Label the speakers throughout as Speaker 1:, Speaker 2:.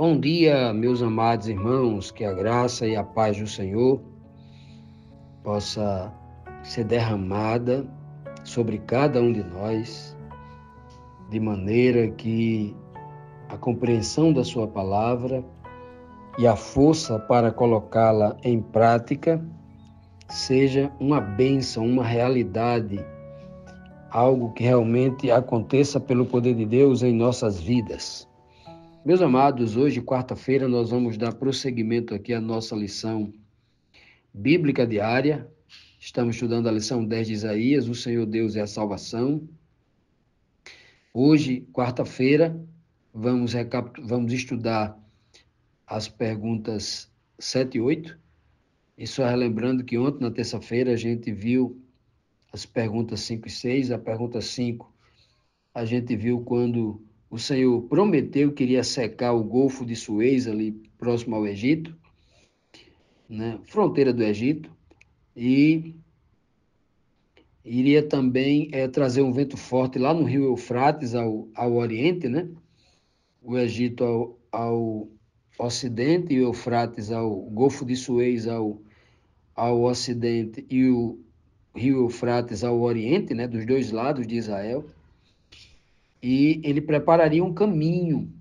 Speaker 1: Bom dia, meus amados irmãos, que a graça e a paz do Senhor possa ser derramada sobre cada um de nós, de maneira que a compreensão da sua palavra e a força para colocá-la em prática seja uma bênção, uma realidade, algo que realmente aconteça pelo poder de Deus em nossas vidas. Meus amados, hoje, quarta-feira, nós vamos dar prosseguimento aqui à nossa lição bíblica diária. Estamos estudando a lição 10 de Isaías, o Senhor Deus é a salvação. Hoje, quarta-feira, vamos estudar as perguntas 7 e 8. E só relembrando que ontem, na terça-feira, a gente viu as perguntas 5 e 6. A pergunta 5, a gente viu quando o Senhor prometeu que iria secar o Golfo de Suez, ali próximo ao Egito, né, fronteira do Egito, e iria também trazer um vento forte lá no rio Eufrates, ao oriente, né? O Egito ao ocidente e o Eufrates, ao Golfo de Suez ao ocidente, e o rio Eufrates ao oriente, né? Dos dois lados de Israel. E ele prepararia um caminho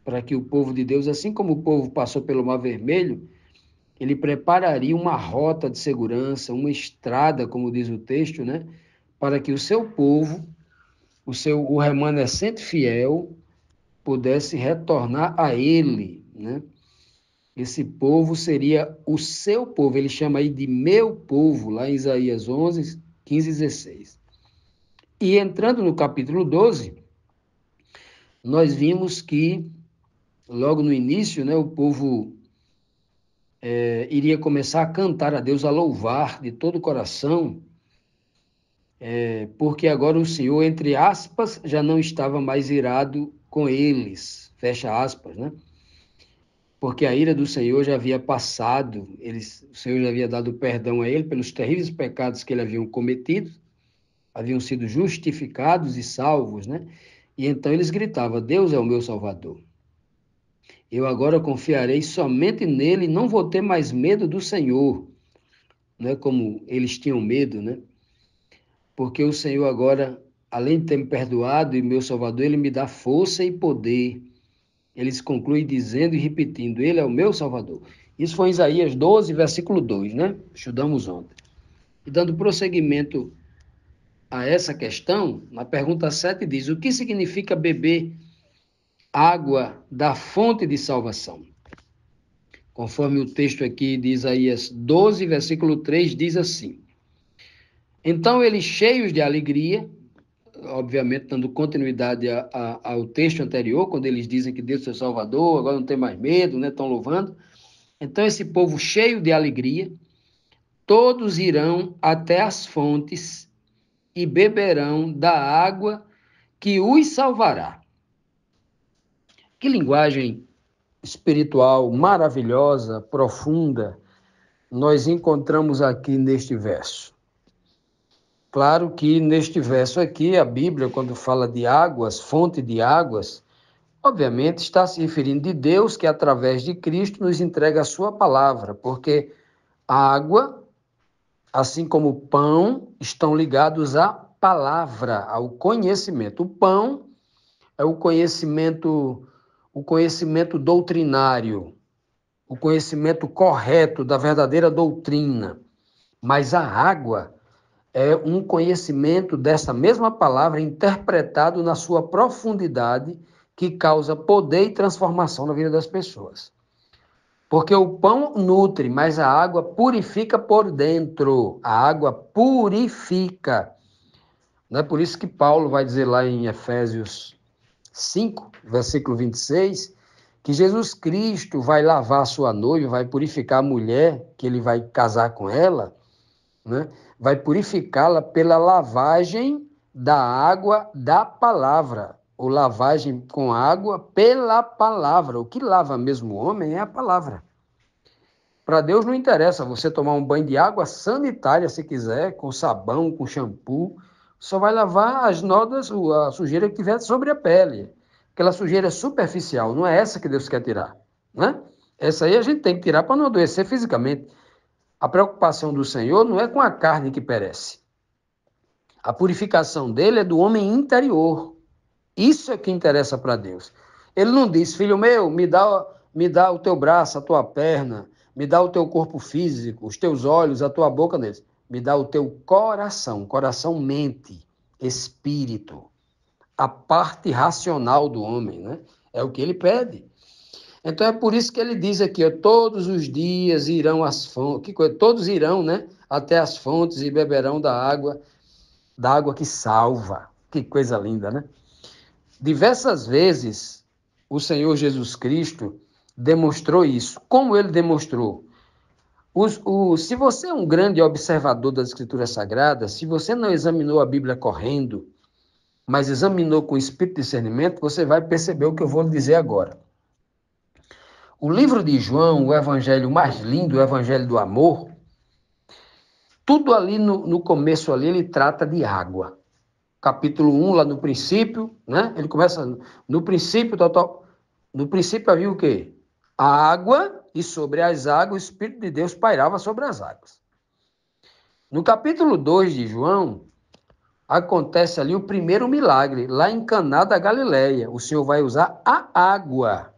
Speaker 1: para que o povo de Deus, assim como o povo passou pelo Mar Vermelho, ele prepararia uma rota de segurança, uma estrada, como diz o texto, né? Para que o seu povo, o remanescente fiel, pudesse retornar a ele, né? Esse povo seria o seu povo, ele chama aí de meu povo, lá em Isaías 11, 15 e 16. E entrando no capítulo 12, nós vimos que, logo no início, né, o povo iria começar a cantar a Deus, a louvar de todo o coração, porque agora o Senhor, entre aspas, já não estava mais irado com eles, fecha aspas, né? Porque a ira do Senhor já havia passado, o Senhor já havia dado perdão a ele pelos terríveis pecados que ele haviam cometido, haviam sido justificados e salvos, né? E então eles gritavam: Deus é o meu Salvador. Eu agora confiarei somente nele e não vou ter mais medo do Senhor, né? Como eles tinham medo, né? Porque o Senhor agora, além de ter me perdoado e meu Salvador, ele me dá força e poder. Eles concluem dizendo e repetindo: ele é o meu Salvador. Isso foi em Isaías 12, versículo 2, né? Estudamos ontem. E dando prosseguimento a essa questão, na pergunta 7 diz: o que significa beber água da fonte de salvação? Conforme o texto aqui de Isaías 12, versículo 3, diz assim: então eles, cheios de alegria, obviamente dando continuidade ao texto anterior, quando eles dizem que Deus é Salvador, agora não tem mais medo, né? Estão louvando. Então esse povo cheio de alegria, todos irão até as fontes e beberão da água que os salvará. Que linguagem espiritual maravilhosa, profunda, nós encontramos aqui neste verso. Claro que neste verso aqui, a Bíblia, quando fala de águas, fonte de águas, obviamente está se referindo de Deus, que através de Cristo nos entrega a sua palavra, porque a água, assim como o pão, estão ligados à palavra, ao conhecimento. O pão é o conhecimento doutrinário, o conhecimento correto da verdadeira doutrina. Mas a água é um conhecimento dessa mesma palavra interpretado na sua profundidade, que causa poder e transformação na vida das pessoas. Porque o pão nutre, mas a água purifica por dentro. A água purifica. Não é por isso que Paulo vai dizer lá em Efésios 5, versículo 26, que Jesus Cristo vai lavar a sua noiva, vai purificar a mulher, que ele vai casar com ela, né? Vai purificá-la pela lavagem da água da palavra, ou lavagem com água pela palavra. O que lava mesmo o homem é a palavra. Para Deus não interessa você tomar um banho de água sanitária, se quiser, com sabão, com shampoo, só vai lavar as nódoas, a sujeira que tiver sobre a pele. Aquela sujeira superficial, não é essa que Deus quer tirar. né? Essa aí a gente tem que tirar para não adoecer fisicamente. A preocupação do Senhor não é com a carne que perece. A purificação dele é do homem interior. Isso é que interessa para Deus. Ele não diz, filho meu, me dá o teu braço, a tua perna, me dá o teu corpo físico, os teus olhos, a tua boca deles. Me dá o teu coração, coração, mente, espírito, a parte racional do homem, né? É o que ele pede. Então é por isso que ele diz aqui, ó, todos os dias irão às fontes, que coisa, todos irão, né, até as fontes e beberão da água que salva. Que coisa linda, né? Diversas vezes o Senhor Jesus Cristo demonstrou isso. Como ele demonstrou? Se você é um grande observador das Escrituras Sagradas, se você não examinou a Bíblia correndo, mas examinou com espírito de discernimento, você vai perceber o que eu vou lhe dizer agora. O livro de João, o evangelho mais lindo, o evangelho do amor, tudo ali no começo ali, ele trata de água. Capítulo 1, lá no princípio, né? Ele começa no princípio, no princípio havia o quê? A água, e sobre as águas, o Espírito de Deus pairava sobre as águas. No capítulo 2 de João, acontece ali o primeiro milagre, lá em Caná da Galileia. O Senhor vai usar a água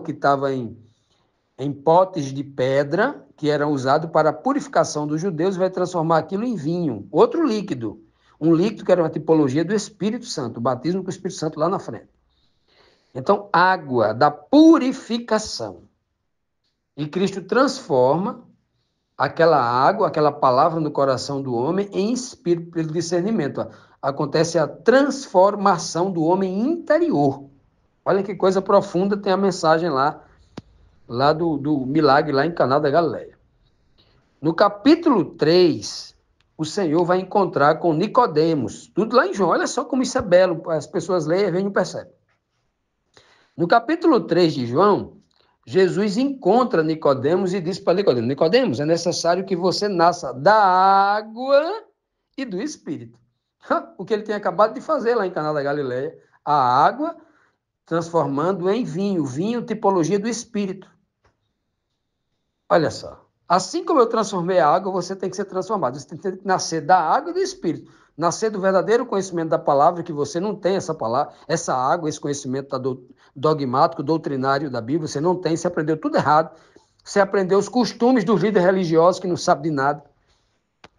Speaker 1: que estava em potes de pedra, que eram usados para a purificação dos judeus, vai transformar aquilo em vinho, outro líquido. Um líquido que era uma tipologia do Espírito Santo, o batismo com o Espírito Santo lá na frente. Então, água da purificação. E Cristo transforma aquela água, aquela palavra no coração do homem em espírito pelo discernimento. Acontece a transformação do homem interior. Olha que coisa profunda, tem a mensagem lá do milagre lá em Caná da Galileia. No capítulo 3, o Senhor vai encontrar com Nicodemos, tudo lá em João. Olha só como isso é belo, as pessoas leem e não percebem. No capítulo 3 de João, Jesus encontra Nicodemos e diz para Nicodemos, Nicodemos, é necessário que você nasça da água e do Espírito. O que ele tem acabado de fazer lá em Caná da Galileia, a água transformando em vinho, vinho tipologia do Espírito. Olha só. Assim como eu transformei a água, você tem que ser transformado. Você tem que nascer da água e do Espírito. Nascer do verdadeiro conhecimento da palavra, que você não tem essa palavra, essa água, esse conhecimento dogmático, doutrinário da Bíblia, você não tem, você aprendeu tudo errado. Você aprendeu os costumes dos líderes religiosos que não sabem de nada.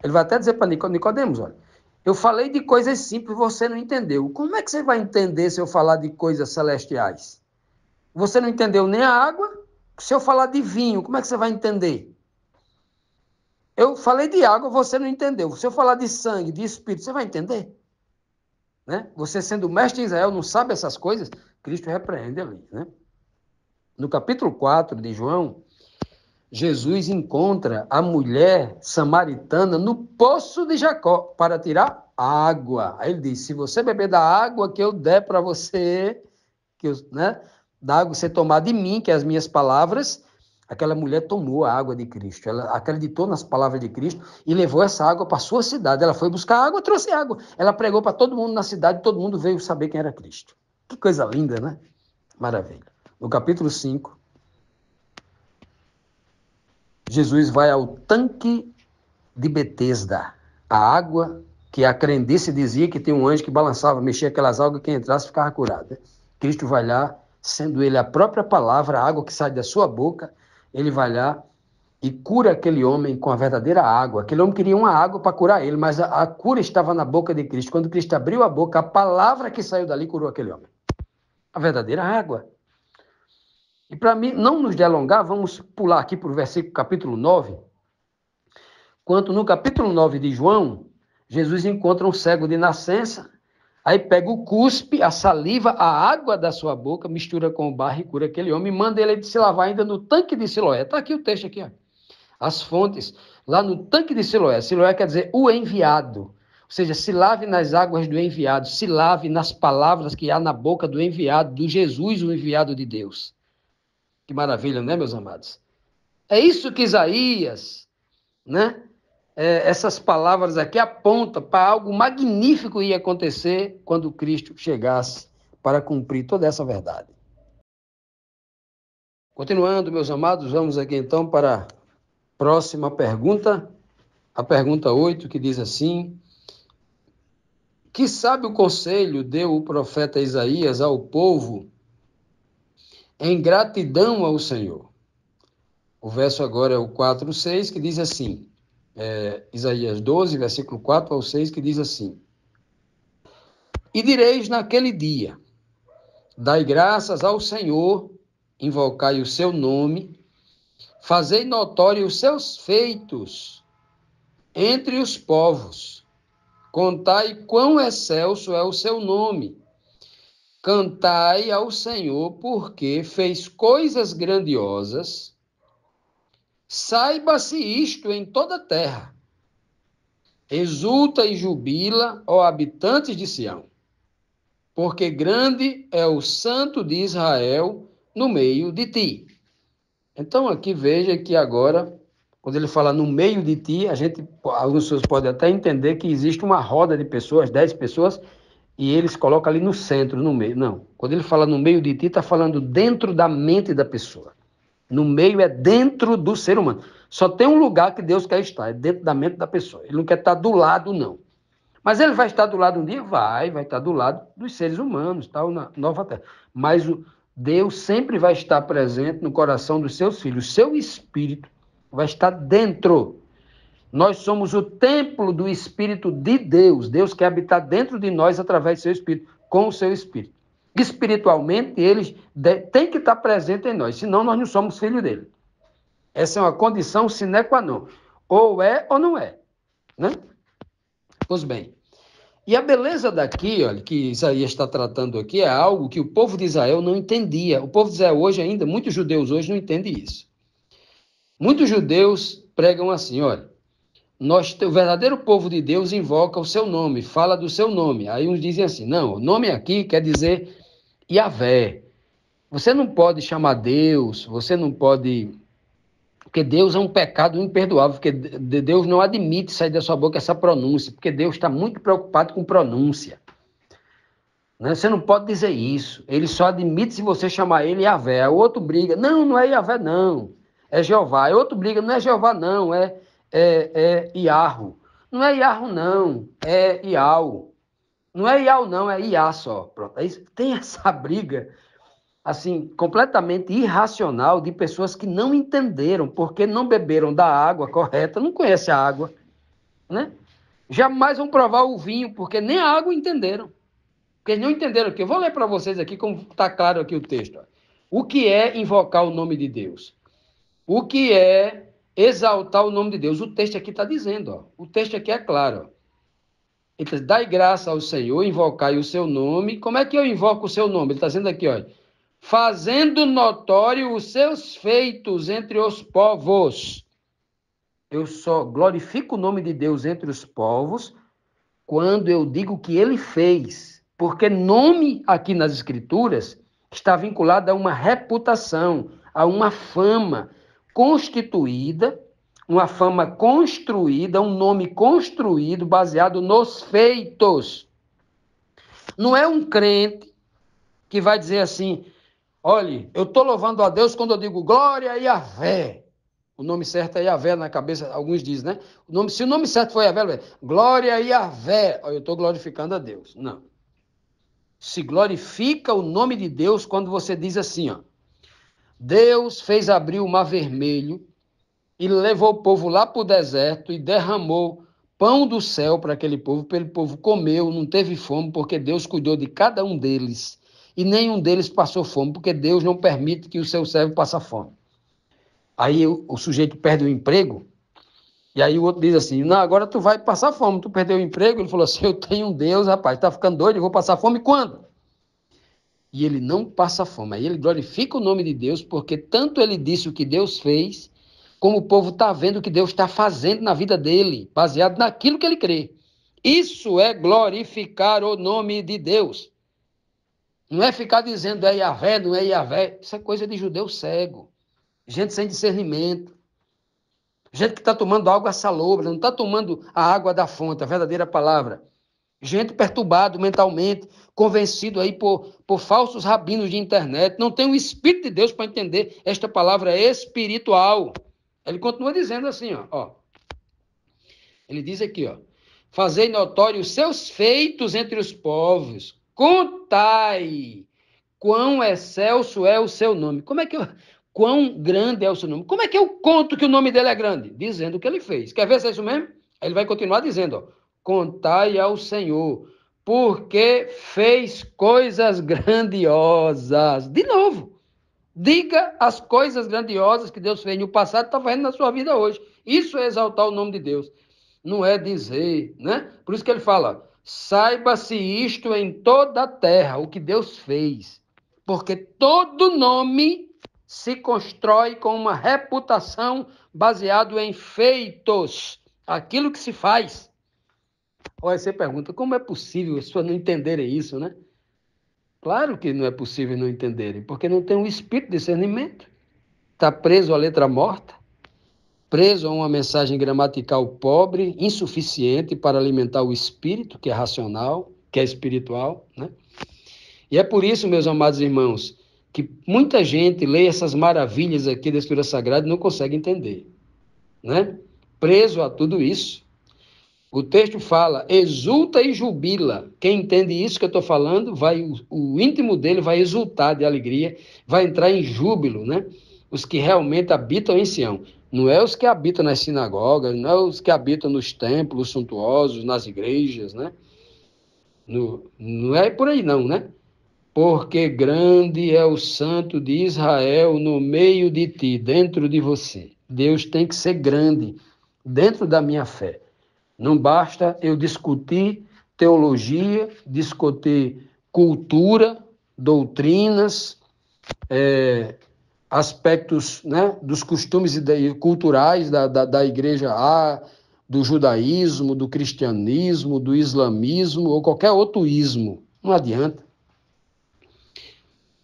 Speaker 1: Ele vai até dizer para Nicodemos, olha, eu falei de coisas simples e você não entendeu. Como é que você vai entender se eu falar de coisas celestiais? Você não entendeu nem a água? Se eu falar de vinho, como é que você vai entender? Eu falei de água, você não entendeu. Se eu falar de sangue, de espírito, você vai entender? Né? Você sendo mestre de Israel, não sabe essas coisas? Cristo repreende ali. Né? No capítulo 4 de João, Jesus encontra a mulher samaritana no poço de Jacó para tirar água. Aí ele diz, se você beber da água que eu der para você, né, da água que você tomar de mim, que é as minhas palavras, aquela mulher tomou a água de Cristo. Ela acreditou nas palavras de Cristo e levou essa água para a sua cidade. Ela foi buscar água, trouxe água. Ela pregou para todo mundo na cidade, todo mundo veio saber quem era Cristo. Que coisa linda, né? Maravilha. No capítulo 5, Jesus vai ao tanque de Betesda, a água que a crendice dizia que tem um anjo que balançava, mexia aquelas águas, quem entrasse ficava curado. Né? Cristo vai lá, sendo ele a própria palavra, a água que sai da sua boca, ele vai lá e cura aquele homem com a verdadeira água. Aquele homem queria uma água para curar ele, mas a cura estava na boca de Cristo. Quando Cristo abriu a boca, a palavra que saiu dali curou aquele homem. A verdadeira água. E para mim, não nos delongar, vamos pular aqui para o versículo capítulo 9. Quanto no capítulo 9 de João, Jesus encontra um cego de nascença, aí pega o cuspe, a saliva, a água da sua boca, mistura com o barro e cura aquele homem, e manda ele se lavar ainda no tanque de Siloé. Está aqui o texto aqui, ó. As fontes, lá no tanque de Siloé. Siloé quer dizer o enviado. Ou seja, se lave nas águas do enviado, se lave nas palavras que há na boca do enviado, do Jesus, o enviado de Deus. Que maravilha, né, meus amados? É isso que Isaías, né? Essas palavras aqui apontam para algo magnífico ia acontecer quando Cristo chegasse para cumprir toda essa verdade. Continuando, meus amados, vamos aqui então para a próxima pergunta, a pergunta 8, que diz assim: que sábio conselho deu o profeta Isaías ao povo em gratidão ao Senhor? O verso agora é o 4:6, que diz assim, Isaías 12, versículo 4 ao 6, que diz assim: e direis naquele dia, dai graças ao Senhor, invocai o seu nome, fazei notório os seus feitos entre os povos, contai quão excelso é o seu nome, cantai ao Senhor, porque fez coisas grandiosas, saiba-se isto em toda a terra, exulta e jubila, ó habitantes de Sião, porque grande é o Santo de Israel no meio de ti. Então aqui veja que agora, quando ele fala no meio de ti, algumas pessoas podem até entender que existe uma roda de pessoas, 10 pessoas, e eles colocam ali no centro, no meio. Não, quando ele fala no meio de ti, está falando dentro da mente da pessoa. No meio é dentro do ser humano. Só tem um lugar que Deus quer estar, é dentro da mente da pessoa. Ele não quer estar do lado, não. Mas ele vai estar do lado um dia? Vai estar do lado dos seres humanos, tal, na nova terra. Mas Deus sempre vai estar presente no coração dos seus filhos. O seu espírito vai estar dentro. Nós somos o templo do Espírito de Deus. Deus quer habitar dentro de nós através do seu Espírito, com o seu Espírito. Espiritualmente, ele tem que estar presente em nós, senão nós não somos filhos dele. Essa é uma condição sine qua non. Ou é ou não é. Né? Pois bem. E a beleza daqui, olha, que Isaías está tratando aqui, é algo que o povo de Israel não entendia. O povo de Israel hoje ainda, muitos judeus hoje não entendem isso. Muitos judeus pregam assim, olha, o verdadeiro povo de Deus invoca o seu nome, fala do seu nome. Aí uns dizem assim, não, o nome aqui quer dizer Yahvé. Você não pode chamar Deus, você não pode... Porque Deus é um pecado imperdoável, porque Deus não admite sair da sua boca essa pronúncia, porque Deus está muito preocupado com pronúncia. Né? Você não pode dizer isso. Ele só admite se você chamar ele Yahvé. O outro briga, não, não é Yahvé, não. É Jeová. O outro briga, não é Jeová, não. É Iarro. Não é Iarro, não. É Iau. Não é Iau, não. É Iá só. Pronto. Tem essa briga, assim, completamente irracional de pessoas que não entenderam, porque não beberam da água correta, não conhecem a água, né? Jamais vão provar o vinho, porque nem a água entenderam. Porque eles não entenderam aqui. Eu vou ler para vocês aqui, como está claro aqui o texto. Ó. O que é invocar o nome de Deus? O que é exaltar o nome de Deus? O texto aqui está dizendo. Ó. O texto aqui é claro. Ó. Então, dai graça ao Senhor, invocai o seu nome. Como é que eu invoco o seu nome? Ele está dizendo aqui, ó, fazendo notório os seus feitos entre os povos. Eu só glorifico o nome de Deus entre os povos quando eu digo que ele fez. Porque nome aqui nas Escrituras está vinculado a uma reputação, a uma fama constituída, uma fama construída, um nome construído baseado nos feitos. Não é um crente que vai dizer assim, olha, eu estou louvando a Deus quando eu digo glória a Yahvé. O nome certo é Yahvé na cabeça, alguns dizem, né? Se o nome certo for Yahvé, glória a Yahvé. Eu estou glorificando a Deus. Não. Se glorifica o nome de Deus quando você diz assim, ó. Deus fez abrir o mar vermelho e levou o povo lá para o deserto e derramou pão do céu para aquele povo comeu, não teve fome, porque Deus cuidou de cada um deles. E nenhum deles passou fome, porque Deus não permite que o seu servo passe fome. Aí o sujeito perde o emprego, e aí o outro diz assim, não, agora tu vai passar fome, tu perdeu o emprego. Ele falou assim, eu tenho um Deus, rapaz, tá ficando doido, eu vou passar fome quando? E ele não passa fome. Aí ele glorifica o nome de Deus, porque tanto ele disse o que Deus fez, como o povo está vendo o que Deus está fazendo na vida dele, baseado naquilo que ele crê. Isso é glorificar o nome de Deus. Não é ficar dizendo é Yahvé, não é Yahvé. Isso é coisa de judeu cego. Gente sem discernimento. Gente que está tomando água salobra, não está tomando a água da fonte, a verdadeira palavra. Gente perturbado mentalmente, convencido aí por falsos rabinos de internet, não tem o Espírito de Deus para entender esta palavra espiritual. Ele continua dizendo assim, ó. Ele diz aqui, ó. Fazei notório os seus feitos entre os povos, contai quão excelso é o seu nome. Quão grande é o seu nome? Como é que eu conto que o nome dele é grande? Dizendo o que ele fez. Quer ver se é isso mesmo? Ele vai continuar dizendo, ó. Contai ao Senhor, porque fez coisas grandiosas. De novo, diga as coisas grandiosas que Deus fez no passado e está fazendo na sua vida hoje. Isso é exaltar o nome de Deus. Não é dizer, né? Por isso que ele fala, saiba-se isto em toda a terra, o que Deus fez. Porque todo nome se constrói com uma reputação baseado em feitos, aquilo que se faz. Olha, você pergunta, como é possível as pessoas não entenderem isso, né? Claro que não é possível não entenderem, porque não tem um espírito de discernimento. Está preso à letra morta, preso a uma mensagem gramatical pobre, insuficiente para alimentar o espírito, que é racional, que é espiritual, né? E é por isso, meus amados irmãos, que muita gente lê essas maravilhas aqui da Escritura Sagrada e não consegue entender, né? Preso a tudo isso. O texto fala, exulta e jubila. Quem entende isso que eu estou falando, o íntimo dele vai exultar de alegria, vai entrar em júbilo, né? Os que realmente habitam em Sião. Não é os que habitam nas sinagogas, não é os que habitam nos templos suntuosos, nas igrejas, né? Não é por aí não, né? Porque grande é o Santo de Israel no meio de ti, dentro de você. Deus tem que ser grande dentro da minha fé. Não basta eu discutir teologia, discutir cultura, doutrinas, aspectos, né, dos costumes culturais da igreja A, do judaísmo, do cristianismo, do islamismo ou qualquer outro ismo. Não adianta.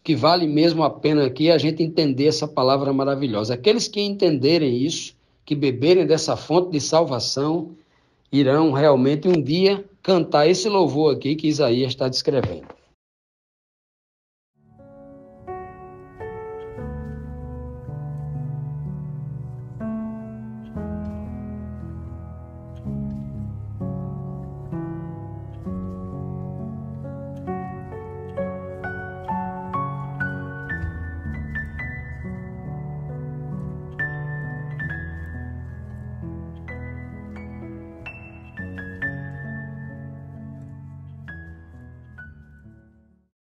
Speaker 1: Que vale mesmo a pena aqui a gente entender essa palavra maravilhosa. Aqueles que entenderem isso, que beberem dessa fonte de salvação, irão realmente um dia cantar esse louvor aqui que Isaías está descrevendo.